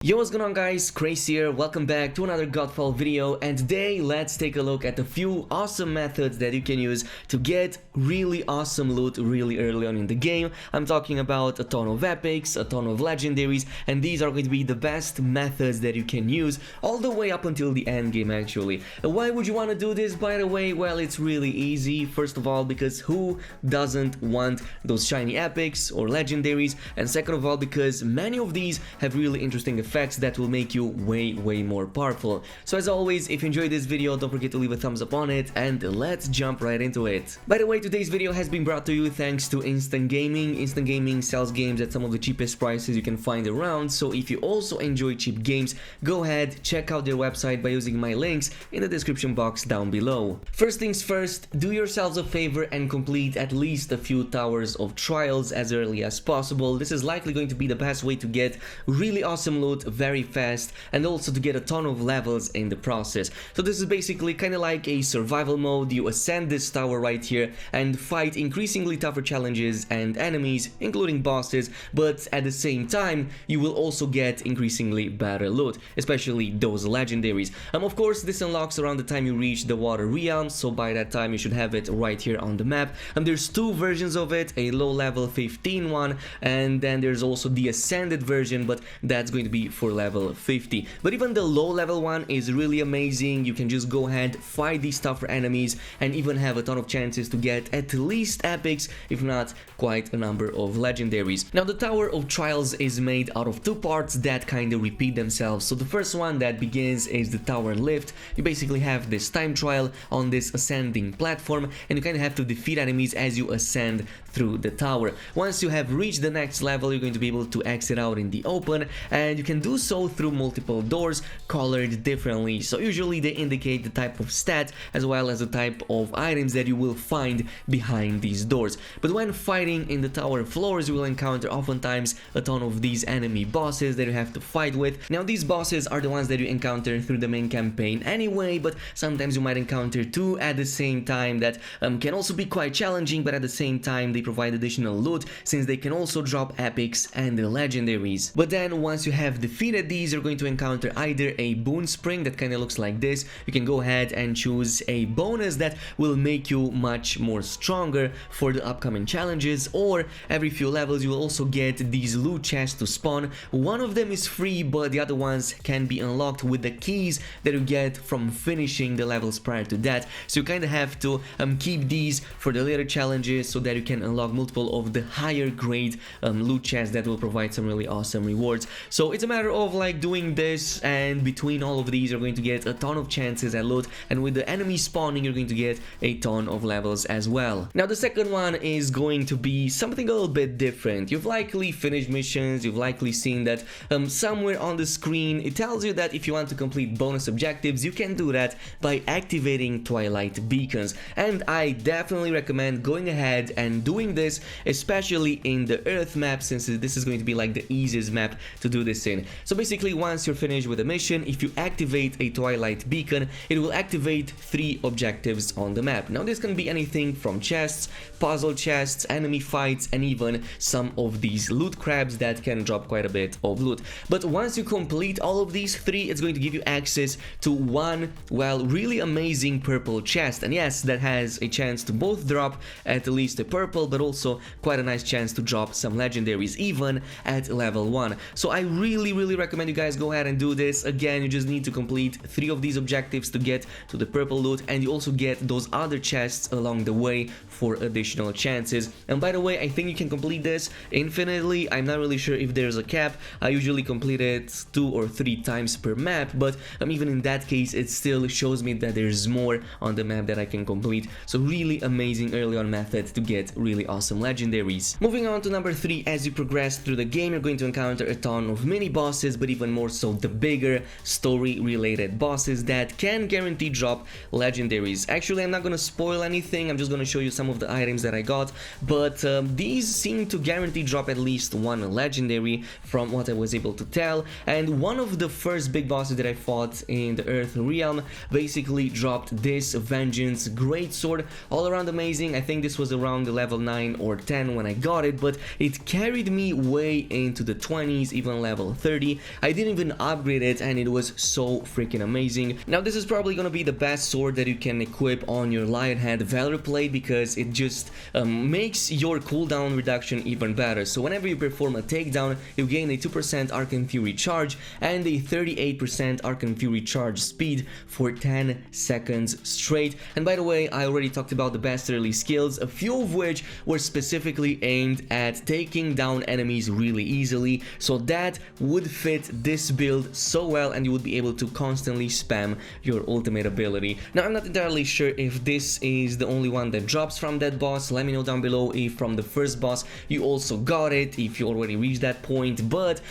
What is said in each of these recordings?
Yo, what's going on guys, Chris here, welcome back to another Godfall video, and today let's take a look at a few awesome methods that you can use to get really awesome loot really early on in the game. I'm talking about a ton of epics, a ton of legendaries, and these are going to be the best methods that you can use all the way up until the end game actually. Why would you want to do this, by the way? Well, it's really easy. First of all, because who doesn't want those shiny epics or legendaries, and second of all, because many of these have really interesting effects that will make you way more powerful. So as always, if you enjoyed this video, don't forget to leave a thumbs up on it, and let's jump right into it. By the way, today's video has been brought to you thanks to Instant Gaming. Instant Gaming sells games at some of the cheapest prices you can find around, so if you also enjoy cheap games, go ahead, check out their website by using my links in the description box down below. First things first, do yourselves a favor and complete at least a few towers of trials as early as possible. This is likely going to be the best way to get really awesome loot very fast, and also to get a ton of levels in the process. So this is basically kind of like a survival mode. You ascend this tower right here and fight increasingly tougher challenges and enemies, including bosses, but at the same time you will also get increasingly better loot, especially those legendaries. Of course, this unlocks around the time you reach the water realm, so by that time you should have it right here on the map. There's two versions of it, a low level 15 one, and then there's also the ascended version, but that's going to be for level 50. But even the low level one is really amazing. You can just go ahead, fight these tougher enemies, and even have a ton of chances to get at least epics, if not quite a number of legendaries. Now the Tower of Trials is made out of two parts that kind of repeat themselves. So the first one that begins is the tower lift. You basically have this time trial on this ascending platform, and you kind of have to defeat enemies as you ascend through the tower. Once you have reached the next level, you're going to be able to exit out in the open, and you can do so through multiple doors colored differently. So usually they indicate the type of stat as well as the type of items that you will find behind these doors. But when fighting in the tower floors, you will encounter oftentimes a ton of these enemy bosses that you have to fight with. Now these bosses are the ones that you encounter through the main campaign anyway, but sometimes you might encounter two at the same time that can also be quite challenging, but at the same time they provide additional loot since they can also drop epics and the legendaries. But then once you have defeated these, you're going to encounter either a boon spring that kind of looks like this. You can go ahead and choose a bonus that will make you much more stronger for the upcoming challenges, or every few levels you will also get these loot chests to spawn. One of them is free, but the other ones can be unlocked with the keys that you get from finishing the levels prior to that. So you kind of have to keep these for the later challenges so that you can unlock multiple of the higher grade loot chests that will provide some really awesome rewards. So it's a matter of like doing this, and between all of these you're going to get a ton of chances at loot, and with the enemy spawning you're going to get a ton of levels as well. Now the second one is going to be something a little bit different. You've likely finished missions, you've likely seen that somewhere on the screen it tells you that if you want to complete bonus objectives you can do that by activating Twilight Beacons, and I definitely recommend going ahead and doing this, especially in the Earth map, since this is going to be like the easiest map to do this in. So basically once you're finished with a mission, if you activate a Twilight Beacon, it will activate 3 objectives on the map. Now this can be anything from chests, puzzle chests, enemy fights, and even some of these loot crabs that can drop quite a bit of loot. But once you complete all of these 3, it's going to give you access to one, well, really amazing purple chest. And yes, that has a chance to both drop at least a purple, but also quite a nice chance to drop some legendaries even at level 1. So I really recommend you guys go ahead and do this. Again, you just need to complete 3 of these objectives to get to the purple loot, and you also get those other chests along the way for additional chances. And by the way, I think you can complete this infinitely. I'm not really sure if there's a cap. I usually complete it 2 or 3 times per map, but even in that case it still shows me that there's more on the map that I can complete. So really amazing early on method to get really awesome legendaries. Moving on to number 3, as you progress through the game you're going to encounter a ton of mini bosses, but even more so the bigger story related bosses that can guarantee drop legendaries. Actually, I'm not gonna spoil anything, I'm just gonna show you some of the items that I got, but these seem to guarantee drop at least one legendary from what I was able to tell. And one of the first big bosses that I fought in the Earth realm basically dropped this Vengeance Greatsword, all around amazing. I think this was around the level 9 or 10 when I got it, but it carried me way into the 20s, even level 30. 30. I didn't even upgrade it and it was so freaking amazing. Now this is probably gonna be the best sword that you can equip on your Lionhead Valor Plate because it just makes your cooldown reduction even better. So whenever you perform a takedown, you gain a 2% Arcane Fury charge and a 38% Arcane Fury charge speed for 10 seconds straight. And by the way, I already talked about the best early skills, a few of which were specifically aimed at taking down enemies really easily, so that would fit this build so well and you would be able to constantly spam your ultimate ability. Now I'm not entirely sure if this is the only one that drops from that boss. Let me know down below if from the first boss you also got it, if you already reached that point. But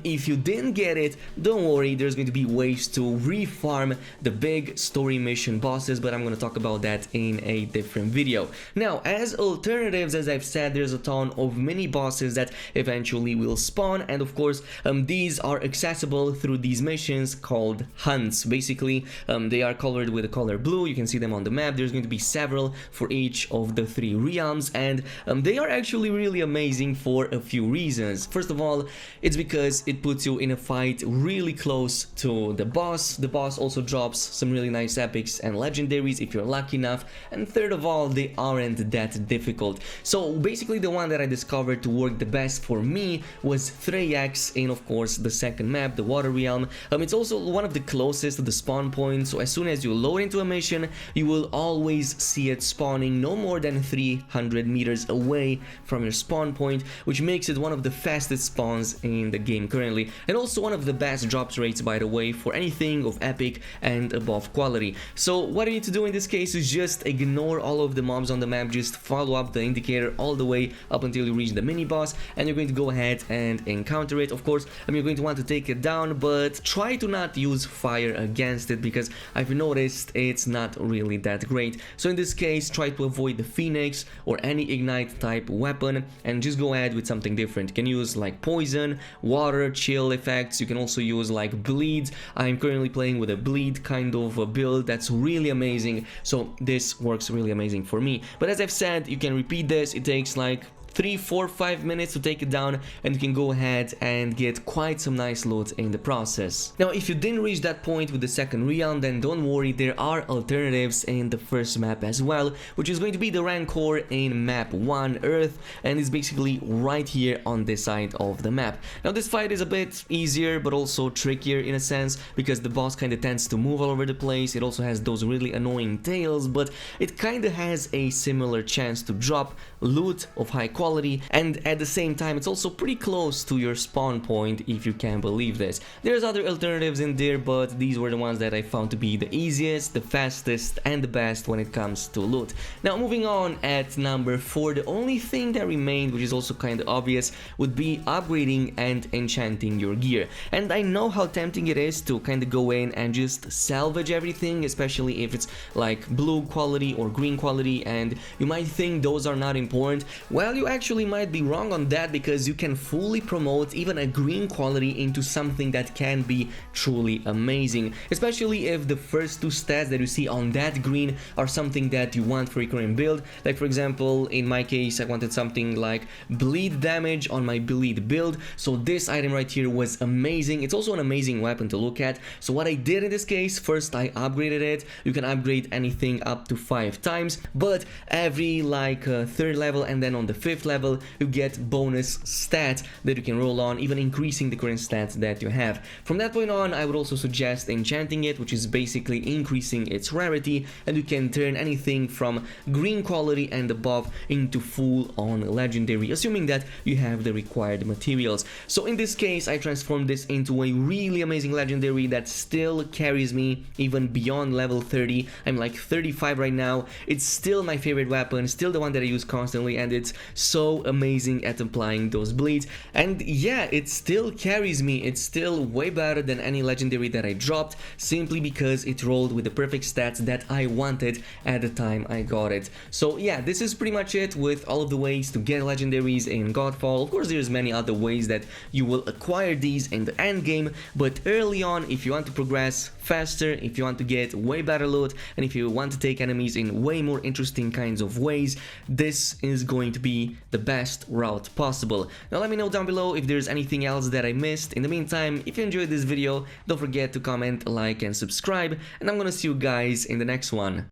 if you didn't get it, don't worry, there's going to be ways to refarm the big story mission bosses, but I'm going to talk about that in a different video. Now as alternatives, as I've said, there's a ton of mini bosses that eventually will spawn, and of course these are accessible through these missions called hunts. Basically they are colored with the color blue. You can see them on the map. There's going to be several for each of the 3 realms, and they are actually really amazing for a few reasons. First of all, it's because it puts you in a fight really close to the boss. The boss also drops some really nice epics and legendaries if you're lucky enough, and third of all, they aren't that difficult. So basically the one that I discovered to work the best for me was Thrayax in, of course, the second map, the Water Realm. It's also one of the closest to the spawn point, so as soon as you load into a mission, you will always see it spawning no more than 300 meters away from your spawn point, which makes it one of the fastest spawns in the game currently, and also one of the best drops rates, by the way, for anything of epic and above quality. So what you need to do in this case is just ignore all of the mobs on the map, just follow up the indicator all the way up until you reach the mini boss, and you're going to go ahead and encounter it. Of course, you're going to want to take it down, but try to not use fire against it because I've noticed it's not really that great. So in this case, try to avoid the Phoenix or any ignite type weapon and just go ahead with something different. You can use like poison, water, chill effects. You can also use like bleed. I'm currently playing with a bleed kind of a build that's really amazing, so this works really amazing for me. But as I've said, you can repeat this. It takes like 3, 4, 5 minutes to take it down, and you can go ahead and get quite some nice loot in the process. Now if you didn't reach that point with the second realm, then don't worry, there are alternatives in the first map as well, which is going to be the Rancor in map 1 Earth, and it's basically right here on this side of the map. Now this fight is a bit easier but also trickier in a sense because the boss kind of tends to move all over the place. It also has those really annoying tails, but it kind of has a similar chance to drop loot of high quality, and at the same time it's also pretty close to your spawn point, if you can believe this. There's other alternatives in there, but these were the ones that I found to be the easiest, the fastest, and the best when it comes to loot. Now moving on, at number 4, the only thing that remained, which is also kind of obvious, would be upgrading and enchanting your gear. And I know how tempting it is to kind of go in and just salvage everything, especially if it's like blue quality or green quality, and you might think those are not important. Well, you actually might be wrong on that, because you can fully promote even a green quality into something that can be truly amazing, especially if the first 2 stats that you see on that green are something that you want for your current build. Like for example, in my case, I wanted something like bleed damage on my bleed build, so this item right here was amazing. It's also an amazing weapon to look at. So what I did in this case, first I upgraded it. You can upgrade anything up to 5 times, but every like 3rd level and then on the 5th level you get bonus stats that you can roll on, even increasing the current stats that you have. From that point on, I would also suggest enchanting it, which is basically increasing its rarity, and you can turn anything from green quality and above into full on legendary, assuming that you have the required materials. So in this case, I transformed this into a really amazing legendary that still carries me even beyond level 30. I'm like 35 right now. It's still my favorite weapon, still the one that I use constantly, and it's so amazing at applying those bleeds. And yeah, it still carries me. It's still way better than any legendary that I dropped, simply because it rolled with the perfect stats that I wanted at the time I got it. So yeah, this is pretty much it with all of the ways to get legendaries in Godfall. Of course, there's many other ways that you will acquire these in the end game, but early on, if you want to progress faster, if you want to get way better loot, and if you want to take enemies in way more interesting kinds of ways, this is going to be the best route possible. Now let me know down below if there's anything else that I missed. In the meantime, if you enjoyed this video, don't forget to comment, like and subscribe, and I'm gonna see you guys in the next one.